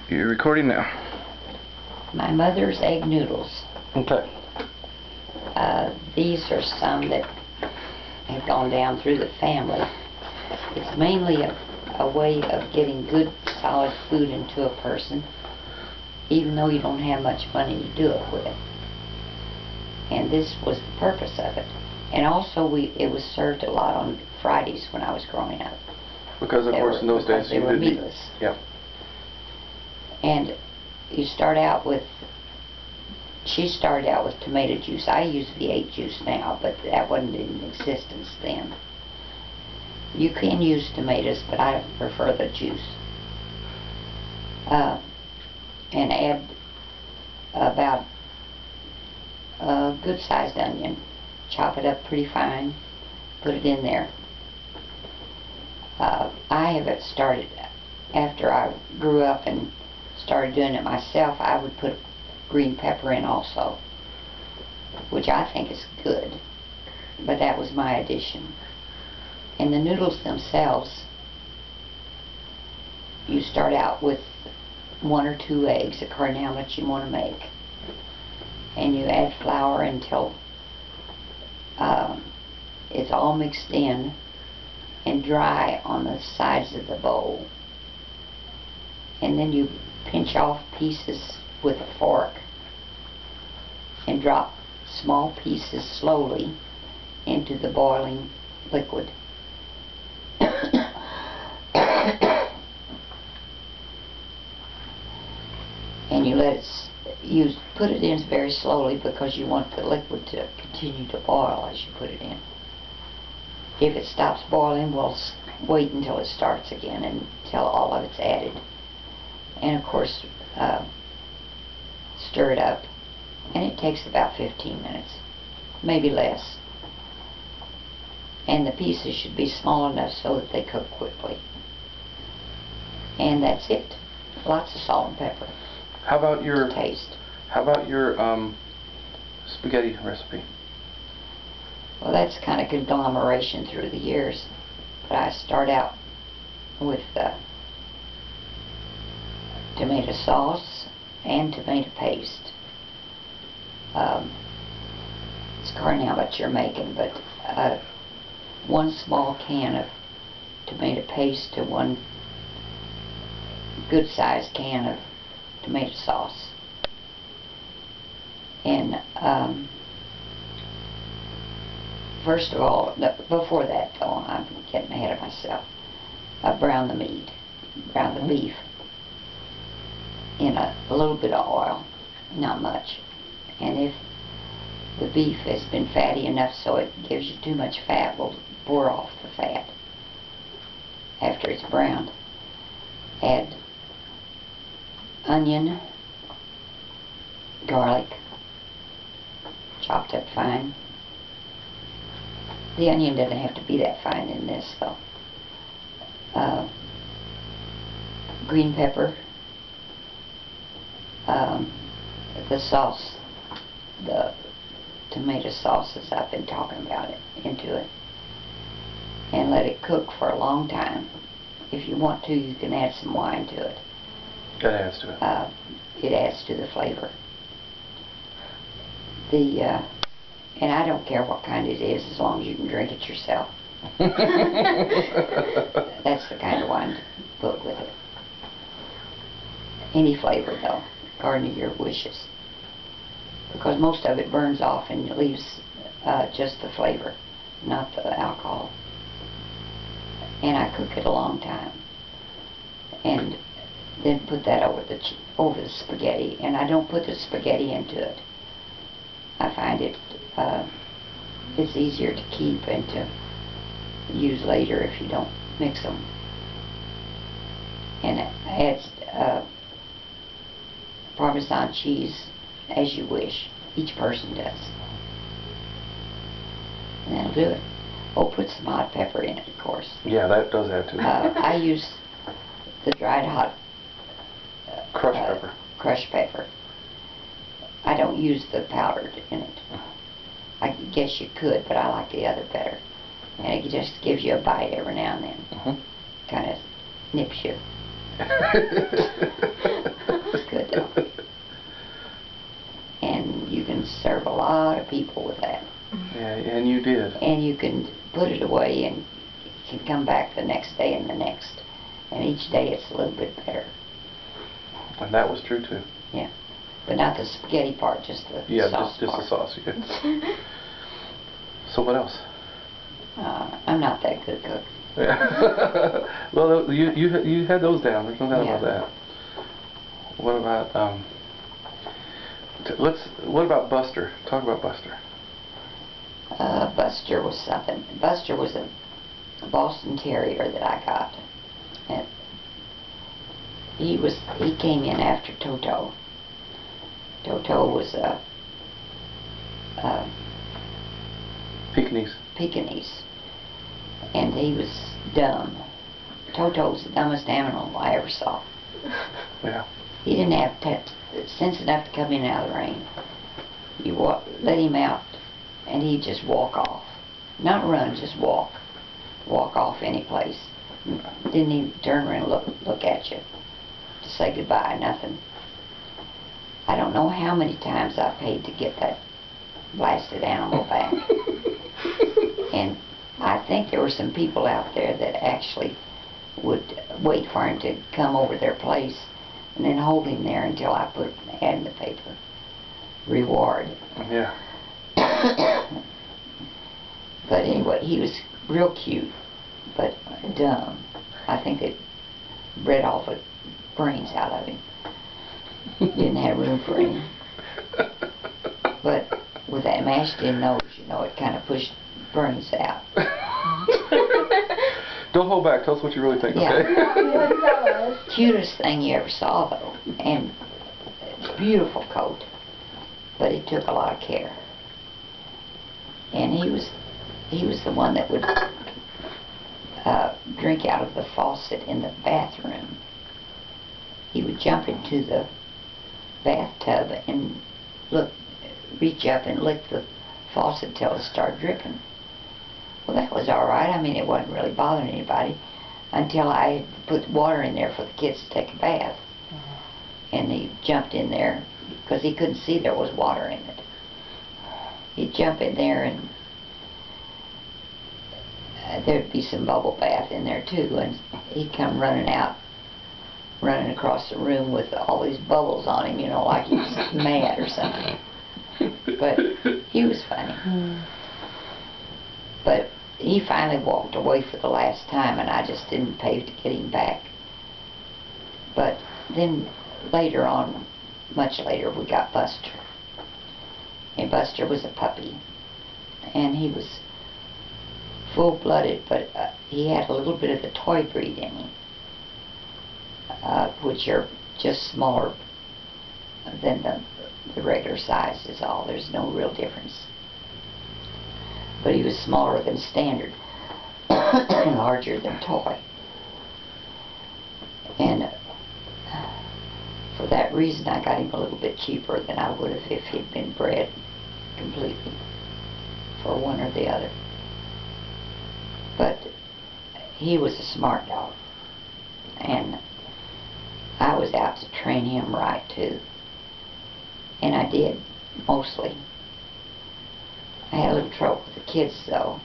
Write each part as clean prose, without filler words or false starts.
You're recording now. My mother's egg noodles. Okay. These are some that have gone down through the family. It's mainly a way of getting good, solid food into a person, even though you don't have much money to do it with. And this was the purpose of it. And also, it was served a lot on Fridays when I was growing up. Because of course in those days they were meatless. Yeah. And you start out with, she started out with tomato juice. I use V8 juice now, but that wasn't in existence then. You can use tomatoes, but I prefer the juice. And add about a good-sized onion. Chop it up pretty fine. Put it in there. I have it started after I grew up and started doing it myself. I would put green pepper in also, which I think is good, but that was my addition. And the noodles themselves, you start out with 1 or 2 eggs according to how much you want to make, and you add flour until it's all mixed in and dry on the sides of the bowl, and then you pinch off pieces with a fork and drop small pieces slowly into the boiling liquid. And you let it, you put it in very slowly because you want the liquid to continue to boil as you put it in. If it stops boiling, we'll wait until it starts again and until all of it's added. And of course, stir it up, and it takes about 15 minutes, maybe less. And the pieces should be small enough so that they cook quickly. And that's it. Lots of salt and pepper. How about your taste? How about your spaghetti recipe? Well, that's kind of conglomeration through the years, but I start out with tomato sauce and tomato paste. It's according to how much you're making, but 1 small can of tomato paste to 1 good-sized can of tomato sauce. And first of all, before that though, I'm getting ahead of myself. Brown the meat, brown the beef in a little bit of oil, not much. And if the beef has been fatty enough so it gives you too much fat, we'll pour off the fat after it's browned. Add onion, garlic, chopped up fine. The onion doesn't have to be that fine in this though. Green pepper, the sauce, the tomato sauce as I've been talking about it, into it, and let it cook for a long time. If you want to, you can add some wine to it. That adds to it. It adds to the flavor. And I don't care what kind it is, as long as you can drink it yourself. That's the kind of wine to put with it. Any flavor though, according to your wishes, because most of it burns off and leaves just the flavor, not the alcohol. And I cook it a long time, and then put that over the spaghetti. And I don't put the spaghetti into it. I find it's easier to keep and to use later if you don't mix them. And it adds Parmesan cheese as you wish. Each person does. And that'll do it. Oh, put some hot pepper in it, of course. Yeah, that does add to it. I use the dried hot crushed pepper. I don't use the powdered in it. I guess you could, but I like the other better. And it just gives you a bite every now and then. Kind of nips you. yourself. And you can serve a lot of people with that. Yeah, and you did. And you can put it away and you can come back the next day and the next. And each day it's a little bit better. And that was true too. Yeah. But not the spaghetti part, just the sauce just part. the sauce. Yeah. So what else? I'm not that good cook. Yeah. Well, you had those down. There's no doubt about that. What about what about Buster? Talk about Buster. Buster was something. Buster was a Boston Terrier that I got, and he came in after Toto. Toto was a Pekingese, and he was dumb. Toto was the dumbest animal I ever saw. Yeah. He didn't have sense enough to come in and out of the rain. You let him out, and he'd just walk off. Not run, just walk. Walk off any place. Didn't even turn around and look at you to say goodbye, nothing. I don't know how many times I paid to get that blasted animal back. And I think there were some people out there that actually would wait for him to come over their place and then hold him there until I put an ad in the paper. Reward. Yeah. But anyway, he was real cute, but dumb. I think they bred all the brains out of him. Didn't have room for him. But with that mashed-in nose, you know, it kind of pushed brains out. Don't hold back. Tell us what you really think, Yeah. okay? Cutest thing you ever saw, though, and beautiful coat, but it took a lot of care. And he was the one that would drink out of the faucet in the bathroom. He would jump into the bathtub and reach up and lick the faucet till it started dripping. Well, that was all right. I mean, it wasn't really bothering anybody until I put water in there for the kids to take a bath. And he jumped in there because he couldn't see there was water in it. He'd jump in there and there'd be some bubble bath in there too, and he'd come running across the room with all these bubbles on him, you know, like he was mad or something. But he was funny. But he finally walked away for the last time, and I just didn't pay to get him back. But then later on, much later, we got Buster. And Buster was a puppy. And he was full-blooded, but he had a little bit of the toy breed in him, which are just smaller than the regular size is all. There's no real difference. But he was smaller than standard and larger than toy. And for that reason I got him a little bit cheaper than I would have if he'd been bred completely for one or the other. But he was a smart dog, and I was out to train him right too. And I did, mostly. I had a little trouble with the kids though,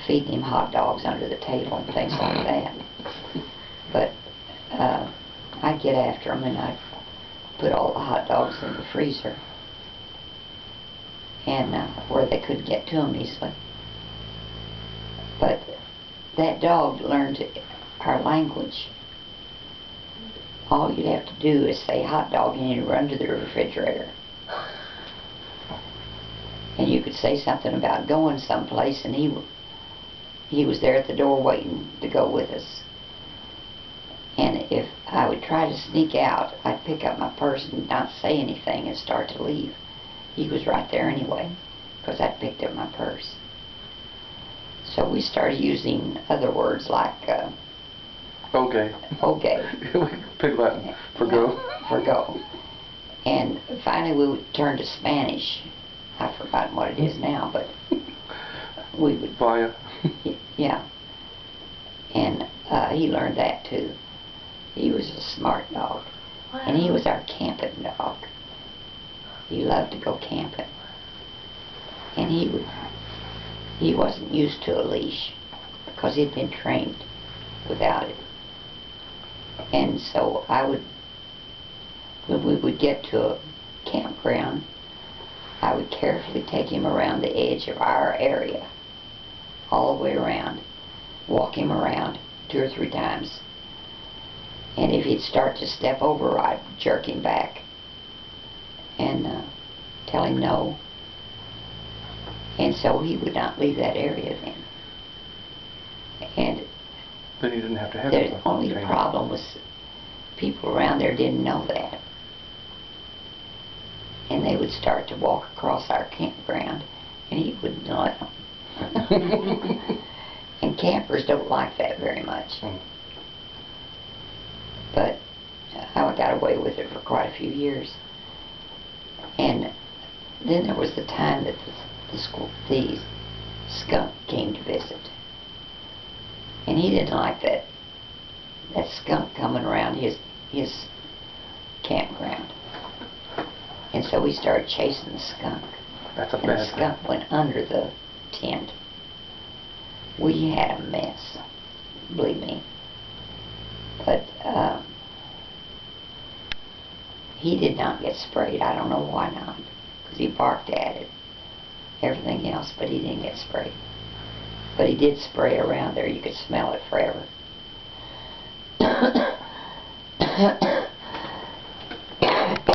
feeding him hot dogs under the table and things like that. But I'd get after him and I'd put all the hot dogs in the freezer, and where they couldn't get to them easily. But that dog learned our language. All you'd have to do is say hot dog and he'd run to the refrigerator. And you could say something about going someplace and he was there at the door waiting to go with us. And if I would try to sneak out, I'd pick up my purse and not say anything and start to leave. He was right there anyway, because I'd picked up my purse. So we started using other words like okay. Pick Latin for go. For go. And finally we would turn to Spanish. I've forgotten what it is now, but we would. Vaya. Yeah. And he learned that too. He was a smart dog. And he was our camping dog. He loved to go camping. And he wasn't used to a leash because he'd been trained without it. And so when we would get to a campground, I would carefully take him around the edge of our area, all the way around, walk him around 2 or 3 times. And if he'd start to step over, I'd jerk him back and tell him no. And so he would not leave that area then. And then you didn't have to have the only problem was people around there didn't know that. And they would start to walk across our campground, and he wouldn't let them. And campers don't like that very much. But I got away with it for quite a few years. And then there was the time that the skunk came to visit. And he didn't like that skunk coming around his campground. And so we started chasing the skunk. That's a and bad the skunk went under the tent. We had a mess, believe me. But he did not get sprayed. I don't know why not, because he barked at it, everything else, but he didn't get sprayed. But he did spray around there. You could smell it forever.